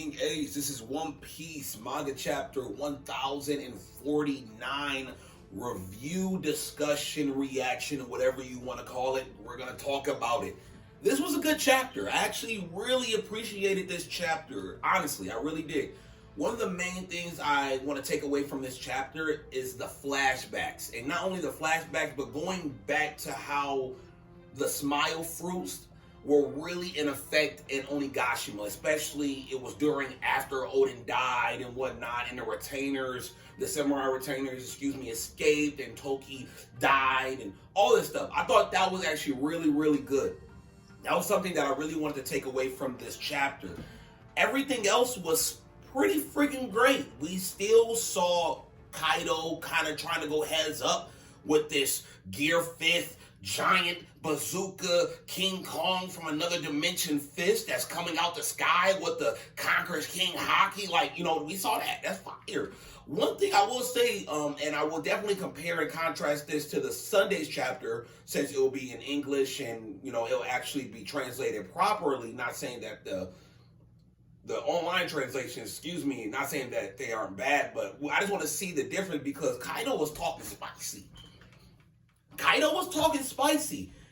KingAce, this is One Piece Manga Chapter 1049 review, discussion, reaction, whatever you want to call it. We're going to talk about it. This was a good chapter. I actually really appreciated this chapter. Honestly, I really did. One of the main things I want to take away from this chapter is the flashbacks. And not only the flashbacks, but going back to how the smile fruits were really in effect in Onigashima, especially it was after Odin died and whatnot, and the retainers, the samurai retainers, escaped, and Toki died, and all this stuff. I thought that was actually really, really good. That was something that I really wanted to take away from this chapter. Everything else was pretty freaking great. We still saw Kaido kind of trying to go heads up with this Gear 5th giant bazooka King Kong from another dimension fist that's coming out the sky with the Conqueror's King Haki. We saw that. That's fire. One thing I will say, and I will definitely compare and contrast this to the Sunday's chapter, since it will be in English and, it'll actually be translated properly. Not saying that the online translations, not saying that they aren't bad, but I just want to see the difference because Kaido was talking spicy.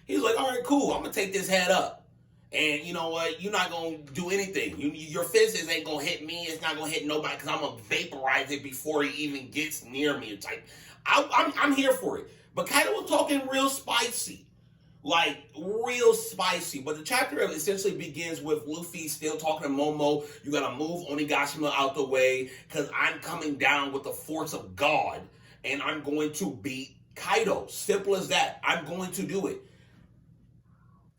He was like, all right, cool, I'm going to take this head up. And you know what? You're not going to do anything. Your fists ain't going to hit me. It's not going to hit nobody because I'm going to vaporize it before he even gets near me. It's like, I'm here for it. But Kaido was talking real spicy. Real spicy. But the chapter essentially begins with Luffy still talking to Momo. You got to move Onigashima out the way because I'm coming down with the force of God. And I'm going to beat Kaido. Simple as that. I'm going to do it.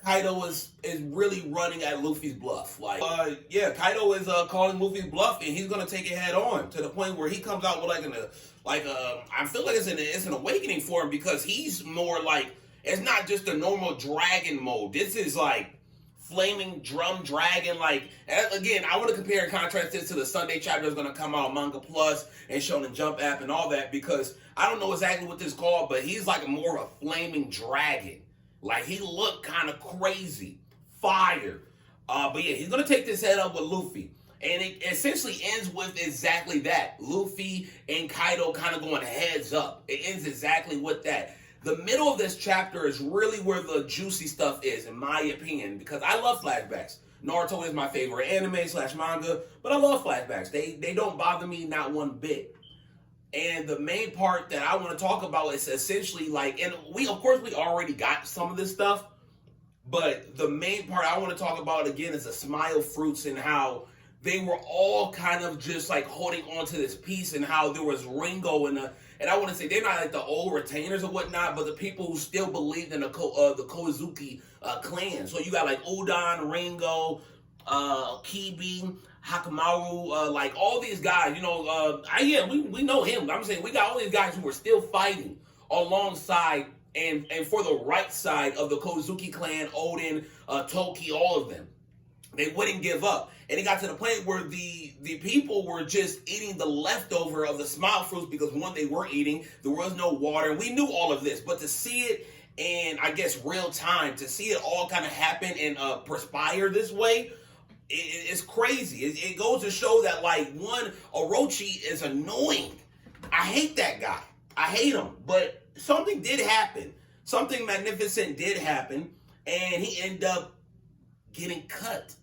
Kaido is really running at Luffy's bluff. Kaido is calling Luffy's bluff, and he's gonna take it head on to the point where he comes out with I feel like it's an awakening for him because he's more like, it's not just a normal dragon mode. This is like flaming drum dragon. Again, I want to compare and contrast this to the Sunday chapter that's gonna come out on Manga Plus and Shonen Jump app and all that, because I don't know exactly what this is called, but he's like more of a flaming dragon. He looked kind of crazy. Fire. But yeah, he's going to take this head up with Luffy. And it essentially ends with exactly that. Luffy and Kaido kind of going heads up. It ends exactly with that. The middle of this chapter is really where the juicy stuff is, in my opinion, because I love flashbacks. Naruto is my favorite anime/manga, but I love flashbacks. They don't bother me not one bit. And the main part that I want to talk about is essentially and we already got some of this stuff, but the main part I want to talk about again is the smile fruits and how they were all kind of just holding on to this piece, and how there was Ringo and I want to say they're not the old retainers or whatnot, but the people who still believed in the Kozuki clan. So you got Udon, Ringo, Kibi, Hakamaru, all these guys, we know him. I'm saying we got all these guys who were still fighting alongside and for the right side of the Kozuki clan, Odin, Toki, all of them. They wouldn't give up. And it got to the point where the people were just eating the leftover of the smile fruits because, one, they were eating, there was no water, and we knew all of this. But to see it in, I guess, real time, to see it all kind of happen and perspire this way, it's crazy. It goes to show that, one, Orochi is annoying. I hate that guy. I hate him. But something did happen. Something magnificent did happen, and he ended up getting cut.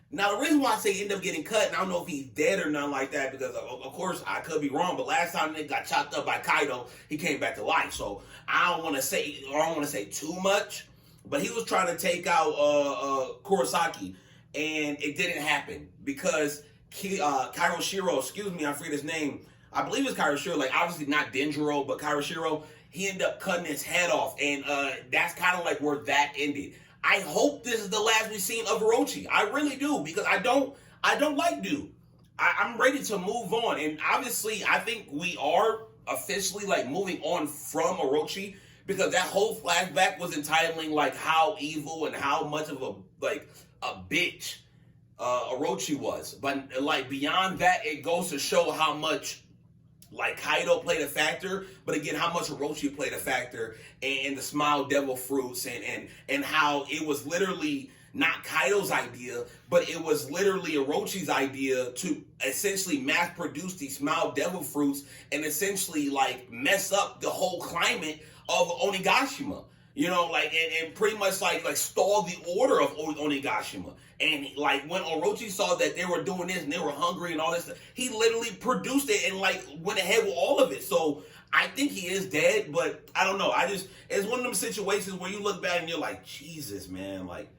Now, the reason why I say he ended up getting cut, and I don't know if he's dead or nothing like that, because, of course, I could be wrong, but last time they got chopped up by Kaido, he came back to life. So I don't want to say too much, but he was trying to take out Kurosaki. And it didn't happen because Kairoshiro, I forget his name. I believe it's Kairoshiro, obviously not Denjiro, but Kairoshiro, he ended up cutting his head off. And that's kind of where that ended. I hope this is the last we've seen of Orochi. I really do, because I don't like dude. I'm ready to move on. And obviously, I think we are officially moving on from Orochi, because that whole flashback was entitling how evil and how much of a bitch Orochi was. But beyond that, it goes to show how much Kaido played a factor, but again, how much Orochi played a factor, and the Smile Devil Fruits, and how it was literally not Kaido's idea, but it was literally Orochi's idea to essentially mass produce these Smile Devil fruits and essentially like mess up the whole climate of Onigashima. You know, like, and pretty much like stall the order of Onigashima. And like when Orochi saw that they were doing this and they were hungry and all this stuff, he literally produced it and like went ahead with all of it. So I think he is dead, but I don't know. It's one of them situations where you look back and you're like, Jesus, man, like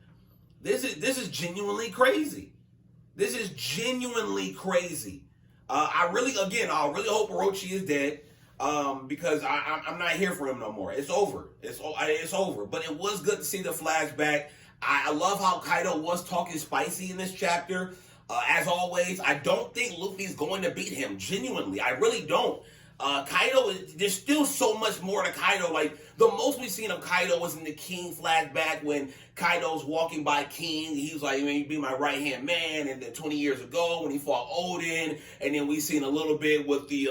this is genuinely crazy. This is genuinely crazy. I really hope Orochi is dead. Because I'm not here for him no more. It's over. It's over. But it was good to see the flashback. I love how Kaido was talking spicy in this chapter. As always, I don't think Luffy's going to beat him. Genuinely, I really don't. Kaido, there's still so much more to Kaido. Like, the most we've seen of Kaido was in the King flashback when Kaido's walking by King. He was like, man, you be my right-hand man. And then 20 years ago when he fought Odin. And then we've seen a little bit with the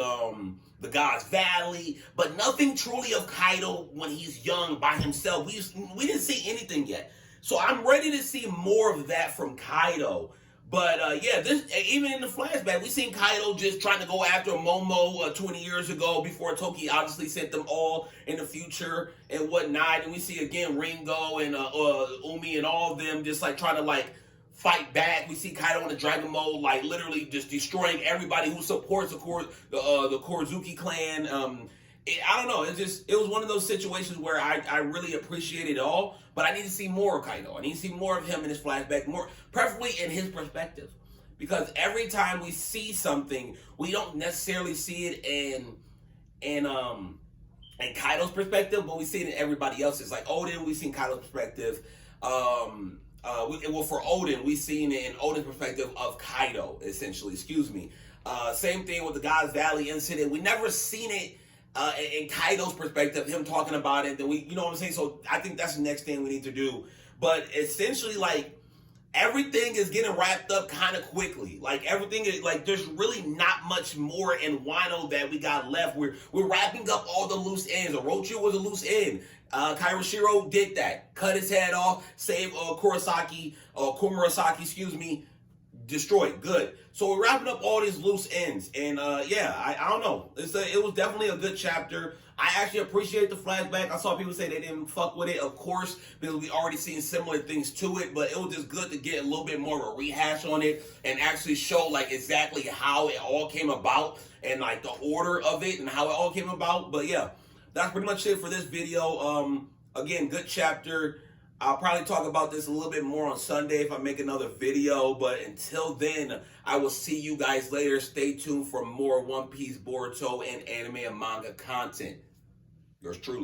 God's Valley. But nothing truly of Kaido when he's young by himself. We didn't see anything yet. So I'm ready to see more of that from Kaido. But yeah, even in the flashback, we seen Kaido just trying to go after Momo 20 years ago before Toki obviously sent them all in the future and whatnot. And we see again Ringo and Umi and all of them just like trying to like fight back. We see Kaido in the Dragon Mode like literally just destroying everybody who supports the Kozuki clan. I don't know. It was one of those situations where I really appreciate it all, but I need to see more of Kaido. I need to see more of him in his flashback, more preferably in his perspective, because every time we see something, we don't necessarily see it in Kaido's perspective, but we see it in everybody else's. Like Odin, we've seen Kaido's perspective. For Odin, we've seen it in Odin's perspective of Kaido, essentially. Excuse me. Same thing with the God's Valley incident. We never seen it in Kaido's perspective, him talking about it, then you know what I'm saying? So I think that's the next thing we need to do. But essentially, like, everything is getting wrapped up kind of quickly. Like, everything is, like, there's really not much more in Wano that we got left. We're wrapping up all the loose ends. Orochi was a loose end. Kairashiro did that. Cut his head off, saved Komurasaki, excuse me, destroyed. Good. So we're wrapping up all these loose ends, and yeah, I don't know. It was definitely a good chapter. I actually appreciate the flashback. I saw people say they didn't fuck with it, of course, because we already seen similar things to it. But it was just good to get a little bit more of a rehash on it and actually show like exactly how it all came about and like the order of it and how it all came about. But yeah, that's pretty much it for this video. Again, good chapter. I'll probably talk about this a little bit more on Sunday if I make another video. But until then, I will see you guys later. Stay tuned for more One Piece, Boruto, and anime and manga content. Yours truly.